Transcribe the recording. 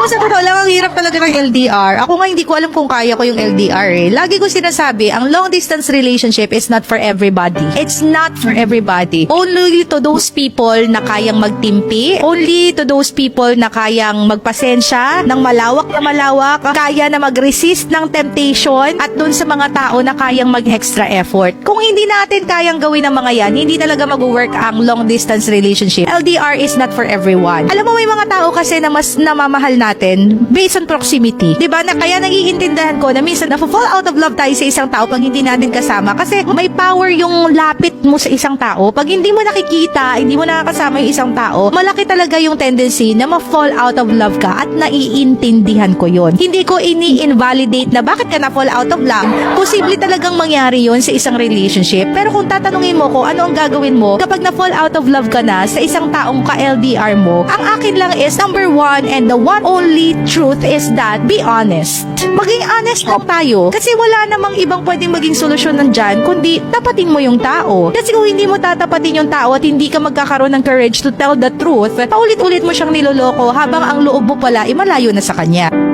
Kung sa totoo lang, ang hirap talaga ng LDR. Ako nga hindi ko alam kung kaya ko yung LDR eh. Lagi ko sinasabi, ang long distance relationship is not for everybody. It's not for everybody. Only to those people na kayang magtimpi. Only to those people na kayang magpasensya ng malawak na malawak. Kaya na mag-resist ng temptation. At dun sa mga tao na kayang mag-extra effort. Kung hindi natin kayang gawin ang mga yan, hindi talaga mag-work ang long distance relationship. LDR is not for everyone. Alam mo, may mga tao kasi na mas namamahal natin based on proximity. Diba? Na kaya naiintindihan ko na minsan na-fall out of love tayo sa isang tao pag hindi natin kasama. Kasi may power yung lapit mo sa isang tao. Pag hindi mo nakikita, hindi mo nakakasama yung isang tao, malaki talaga yung tendency na ma-fall out of love ka at naiintindihan ko yun. Hindi ko ini-invalidate na bakit ka na-fall out of love. Posible talagang mangyari yun sa isang relationship. Pero kung tatanungin mo ko ano ang gagawin mo kapag na-fall out of love ka na sa isang taong ka-LDR mo, ang akin lang is number one and the one only truth is that be honest. Maging honest lang tayo. Kasi wala namang ibang pwedeng maging solusyon nandyan kundi tapatin mo yung tao. Kasi kung hindi mo tatapatin yung tao at hindi ka magkakaroon ng courage to tell the truth, paulit-ulit mo siyang niloloko habang ang loob mo pala ay malayo na sa kanya.